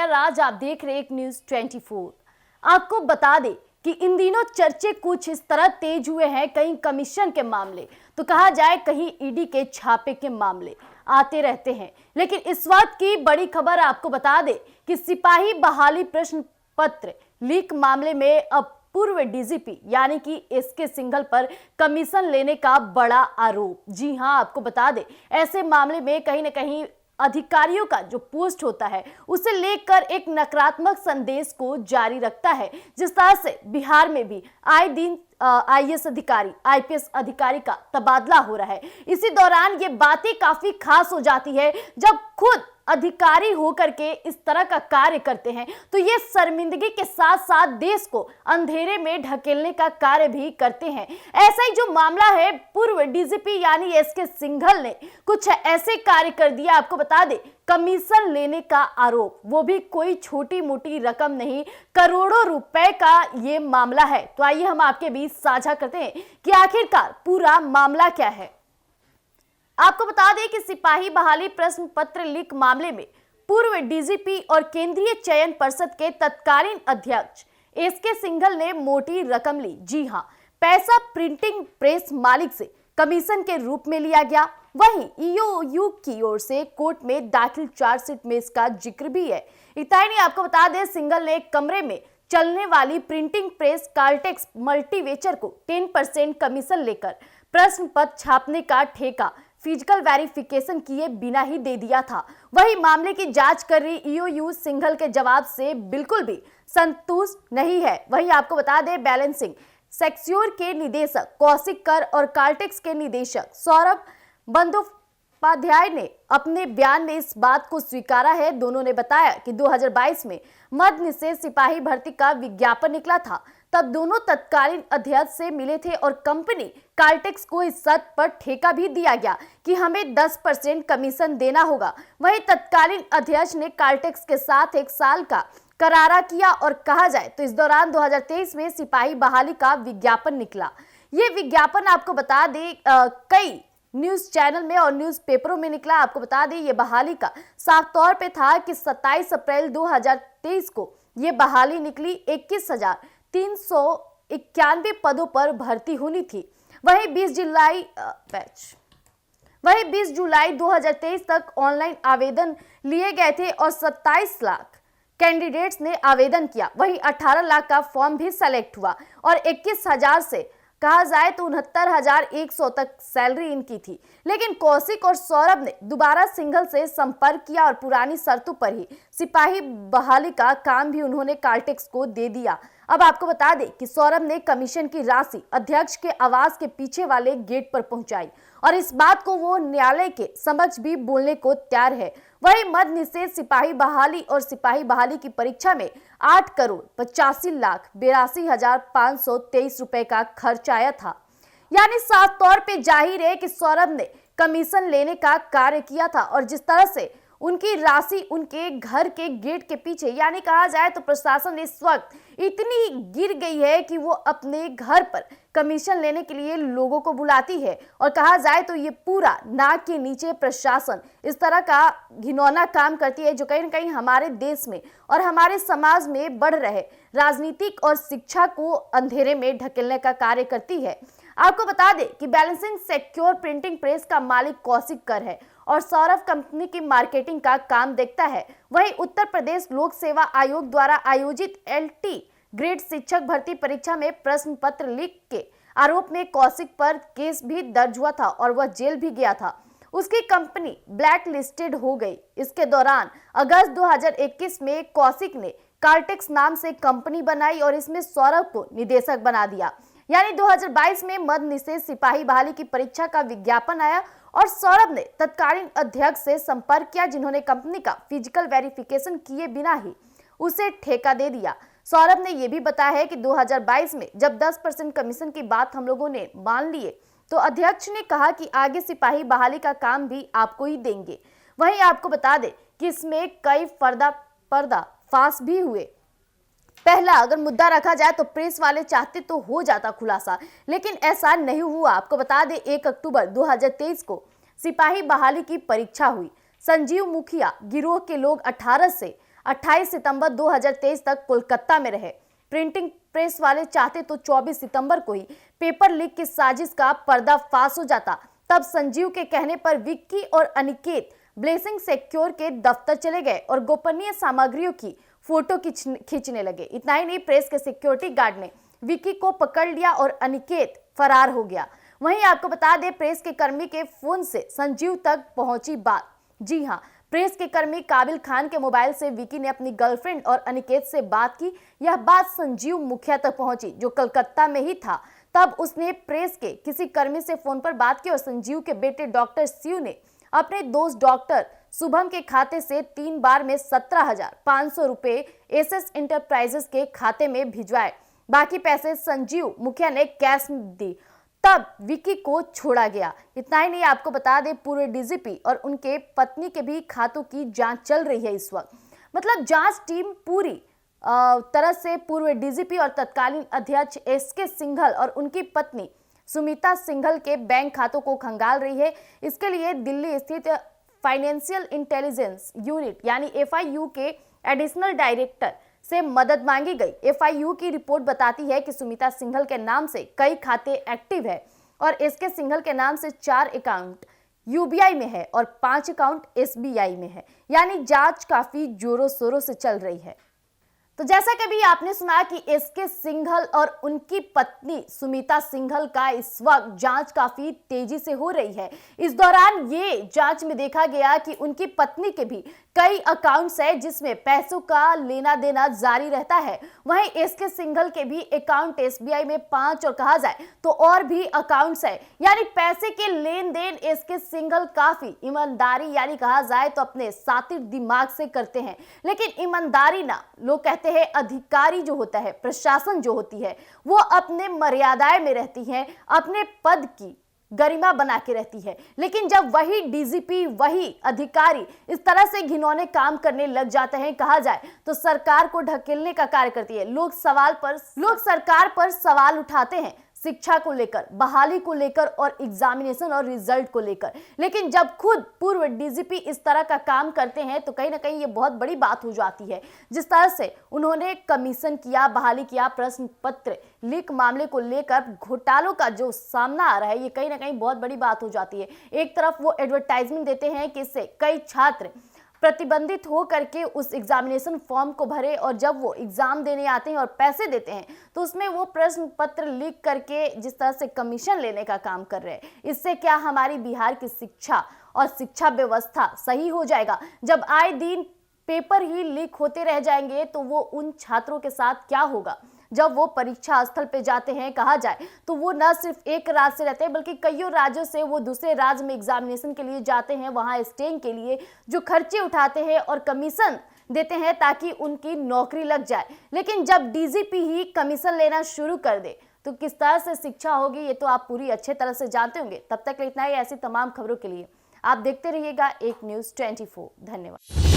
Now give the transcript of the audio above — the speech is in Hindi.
नमस्कार। आज आप देख रहे एक न्यूज 24। आपको बता दें कि इन दिनों चर्चे कुछ इस तरह तेज हुए हैं, कहीं कमीशन के मामले तो कहा जाए कहीं ईडी के छापे के मामले आते रहते हैं। लेकिन इस वक्त की बड़ी खबर आपको बता दें कि सिपाही बहाली प्रश्न पत्र लीक मामले में अब पूर्व डीजीपी यानी कि एसके सिंघल पर कमीशन लेने का बड़ा आरोप। जी हां, आपको बता दें ऐसे मामले में कहीं ना कहीं अधिकारियों का जो पोस्ट होता है उसे लेकर एक नकारात्मक संदेश को जारी रखता है। जिस तरह से बिहार में भी आए दिन आईएएस अधिकारी आईपीएस अधिकारी का तबादला हो रहा है, इसी दौरान ये बातें काफी खास हो जाती है जब खुद अधिकारी होकर के इस तरह का कार्य करते हैं तो ये शर्मिंदगी के साथ साथ देश को अंधेरे में ढकेलने का कार्य भी करते हैं। ऐसा ही जो मामला है, पूर्व डीजीपी यानी एसके सिंघल ने कुछ ऐसे कार्य कर दिया। आपको बता दें कमीशन लेने का आरोप, वो भी कोई छोटी मोटी रकम नहीं, करोड़ों रुपए का ये मामला है। तो आइए हम आपके बीच साझा करते हैं कि आखिरकार पूरा मामला क्या है। आपको बता दें कि सिपाही बहाली प्रश्न पत्र लीक मामले में पूर्व डीजीपी और केंद्रीय चयन पर्षद के तत्कालीन अध्यक्ष एसके सिंघल ने मोटी रकम ली। जी हां, पैसा प्रिंटिंग प्रेस मालिक से कमीशन के रूप में लिया गया। वहीं ईओयू की ओर से कोर्ट में दाखिल चार्जशीट में इसका जिक्र भी है। इतना ही नहीं, आपको बता दें सिंघल ने कमरे में चलने वाली प्रिंटिंग प्रेस कार्टेक्स मल्टीवेचर को 10% कमीशन लेकर प्रश्न पत्र छापने का ठेका फिजिकल वेरिफिकेशन किए बिना ही दे दिया था। वही मामले की जांच कर रही ईओयू सिंघल के जवाब से बिल्कुल भी संतुष्ट नहीं है। वही आपको बता दें बैलेंसिंग सेक्योर के निदेशक कौशिक कर और कार्टेक्स के निदेशक सौरभ बंदोपाध्याय ने अपने बयान में इस बात को स्वीकारा है। दोनों ने बताया कि 2022 में मद्य निषेध सिपाही भर्ती का विज्ञापन निकला था, तब दोनों तत्कालीन अध्यक्ष से मिले थे और कंपनी कार्टेक्स को इस शर्त पर ठेका भी दिया गया कि हमें 10% कमीशन देना होगा। वहीं तत्कालीन अध्यक्ष ने कार्टेक्स के साथ 1 साल का करारा किया और कहा जाए तो इस दौरान 2023 में सिपाही बहाली का विज्ञापन निकला। ये विज्ञापन आपको बता दें कई न्यूज चैनल में और न्यूज पेपरों में निकला। आपको बता दें ये बहाली का साफ तौर पे था कि 27 अप्रैल 2023 को ये बहाली निकली। 21,391 पदों पर भर्ती होनी थी। वहीं 20 जुलाई 2023 तक ऑनलाइन आवेदन लिए गए थे और 27 लाख कैंडिडेट्स ने आवेदन किया। वहीं 18 लाख का फॉर्म भी सेलेक्ट हुआ और 21,000 से कहा जाए तो 69,100 तक सैलरी इनकी थी। लेकिन कौशिक और सौरभ ने दोबारा सिंघल से संपर्क किया और पुरानी शर्तों पर ही सिपाही बहाली का काम भी उन्होंने कार्टेक्स को दे दिया। अब आपको बता दें कि सौरभ ने कमीशन की राशि अध्यक्ष के आवास के पीछे वाले गेट पर पहुंचाई और इस बात को वो न्यायालय के समक्ष भी बोलने को तैयार है। वही मद्य निषेध सिपाही बहाली और सिपाही बहाली की परीक्षा में 8,85,82,523 रुपए का खर्च आया था। यानी साफ तौर पे जाहिर है कि सौरभ ने कमीशन लेने का कार्य किया था और जिस तरह से उनकी राशि उनके घर के गेट के पीछे, यानी कहा जाए तो प्रशासन इस वक्त इतनी गिर गई है कि वो अपने घर पर कमीशन लेने के लिए लोगों को बुलाती है और कहा जाए तो ये पूरा नाक के नीचे प्रशासन इस तरह का घिनौना काम करती है जो कहीं न कहीं हमारे देश में और हमारे समाज में बढ़ रहे राजनीतिक और शिक्षा को अंधेरे में ढकेलने का कार्य करती है। आपको बता दें कि बैलेंसिंग सेक्योर प्रिंटिंग प्रेस का मालिक कौशिक कर है और सौरभ कंपनी की मार्केटिंग का काम देखता है। वहीं उत्तर प्रदेश लोक सेवा आयोग द्वारा आयोजित LT ग्रेड शिक्षक भर्ती परीक्षा में प्रश्न पत्र लीक के आरोप में कौशिक पर केस भी दर्ज हुआ था और वह जेल भी गया था। उसकी कंपनी ब्लैक लिस्टेड हो गई। इसके दौरान अगस्त 2021 में कौशिक ने कार्टेक्स नाम से कंपनी बनाई और इसमें सौरभ को निदेशक बना दिया। यानी 2022 में मद्य निषेध सिपाही बहाली की परीक्षा का विज्ञापन आया और सौरभ ने तत्कालीन अध्यक्ष से संपर्क किया जिन्होंने कंपनी का फिजिकल वेरिफिकेशन किए बिना ही उसे ठेका दे दिया। सौरभ ने यह भी बताया है कि 2022 में जब 10% कमीशन की बात हम लोगों ने मान लिए तो अध्यक्ष ने कहा कि आगे सिपाही बहाली का काम भी आपको ही देंगे। वहीं आपको बता दें कि इसमें कई पर्दाफाश भी हुए। पहला अगर मुद्दा रखा जाए तो प्रेस वाले चाहते तो हो जाता खुलासा, लेकिन ऐसा नहीं हुआ। आपको बता दें 1 अक्टूबर 2023 को सिपाही बहाली की परीक्षा हुई। संजीव मुखिया गिरोह के लोग 18 से 28 सितंबर 2023 तक कोलकाता में रहे। प्रिंटिंग प्रेस वाले चाहते तो 24 सितंबर को ही पेपर लीक की साजिश का पर्दाफाश हो जाता। तब संजीव के कहने पर विक्की और अनिकेत ब्लेसिंग सिक्योर के दफ्तर चले गए और गोपनीय सामग्रियों की फोटो खींचने लगे। इतना ही नहीं, प्रेस के सिक्योरिटी गार्ड ने विक्की को पकड़ लिया और अनिकेत फरार हो गया। वहीं आपको बता दें, प्रेस के कर्मी के फोन से संजीव तक पहुंची बात। जी हां, प्रेस के कर्मी काबिल खान के मोबाइल से विक्की ने अपनी गर्लफ्रेंड और अनिकेत से बात की। यह बात संजीव मुखिया तक पहुंची, जो कलकत्ता में ही था। तब उसने प्रेस के किसी कर्मी से फोन पर बात की और संजीव के बेटे डॉक्टर शिव ने अपने दोस्त डॉक्टर शुभम के खाते से 3 बार में 17,500 रुपए एसएस इंटरप्राइजेस के खाते में भिजवाए। बाकी पैसे संजीव मुखिया ने कैश में दी। तब विक्की को छोड़ा गया। इतना ही नहीं, आपको बता दें, पूर्व डीजीपी और उनके पत्नी के भी खातों की जांच चल रही है इस वक्त। मतलब जांच टीम पूरी तरह से पूर्व डीजीपी और तत्कालीन अध्यक्ष एसके सिंघल और उनकी पत्नी सुमिता सिंघल के बैंक खातों को खंगाल रही है। इसके लिए दिल्ली स्थित फाइनेंशियल इंटेलिजेंस यूनिट यानी एफआईयू के एडिशनल डायरेक्टर से मदद मांगी गई। एफआईयू की रिपोर्ट बताती है कि सुमिता सिंघल के नाम से कई खाते एक्टिव है और एसके सिंघल के नाम से 4 अकाउंट यूबीआई में है और 5 अकाउंट एसबीआई में है। यानी जांच काफी जोरों शोरों से चल रही है। तो जैसा कि अभी आपने सुना कि एसके सिंघल और उनकी पत्नी सुमिता सिंघल का इस वक्त जांच काफी तेजी से हो रही है। इस दौरान ये जांच में देखा गया कि उनकी पत्नी के भी कई अकाउंट्स है जिसमें पैसों का लेना देना जारी रहता है। वहीं एसके सिंघल के भी अकाउंट एसबीआई में 5 और कहा जाए तो और भी अकाउंट्स है। यानी पैसे के लेन देन एसके सिंघल काफी ईमानदारी यानी कहा जाए तो अपने सातिर दिमाग से करते हैं। लेकिन ईमानदारी ना, लोग कहते हैं अधिकारी जो होता है, प्रशासन जो होती है, वो अपने मर्यादाएं में रहती है, अपने पद की गरिमा बना के रहती है। लेकिन जब वही डीजीपी, वही अधिकारी इस तरह से घिनौने काम करने लग जाते हैं, कहा जाए तो सरकार को ढकेलने का कार्य करती है। लोग सरकार पर सवाल उठाते हैं, शिक्षा को लेकर, बहाली को लेकर और एग्जामिनेशन और रिजल्ट को लेकर। लेकिन जब खुद पूर्व डीजीपी इस तरह का काम करते हैं तो कहीं ना कहीं ये बहुत बड़ी बात हो जाती है। जिस तरह से उन्होंने कमीशन किया, बहाली किया, प्रश्न पत्र लीक मामले को लेकर घोटालों का जो सामना आ रहा है, ये कहीं ना कहीं बहुत बड़ी बात हो जाती है। एक तरफ वो एडवर्टाइजमेंट देते हैं कि इससे कई छात्र प्रतिबंधित हो करके उस एग्जामिनेशन फॉर्म को भरे और जब वो एग्जाम देने आते हैं और पैसे देते हैं तो उसमें वो प्रश्न पत्र लीक करके जिस तरह से कमीशन लेने का काम कर रहे हैं। इससे क्या हमारी बिहार की शिक्षा और शिक्षा व्यवस्था सही हो जाएगा? जब आए दिन पेपर ही लीक होते रह जाएंगे तो वो उन छात्रों के साथ क्या होगा? जब वो परीक्षा स्थल पे जाते हैं, कहा जाए तो वो न सिर्फ एक राज्य से रहते हैं बल्कि कईयों राज्यों से वो दूसरे राज्य में एग्जामिनेशन के लिए जाते हैं। वहां स्टेइंग के लिए जो खर्चे उठाते हैं और कमीशन देते हैं ताकि उनकी नौकरी लग जाए। लेकिन जब डीजीपी ही कमीशन लेना शुरू कर दे तो किस तरह से शिक्षा होगी, ये तो आप पूरी अच्छे तरह से जानते होंगे। तब तक इतना ही। ऐसी तमाम खबरों के लिए आप देखते रहिएगा एक न्यूज़ 24। धन्यवाद।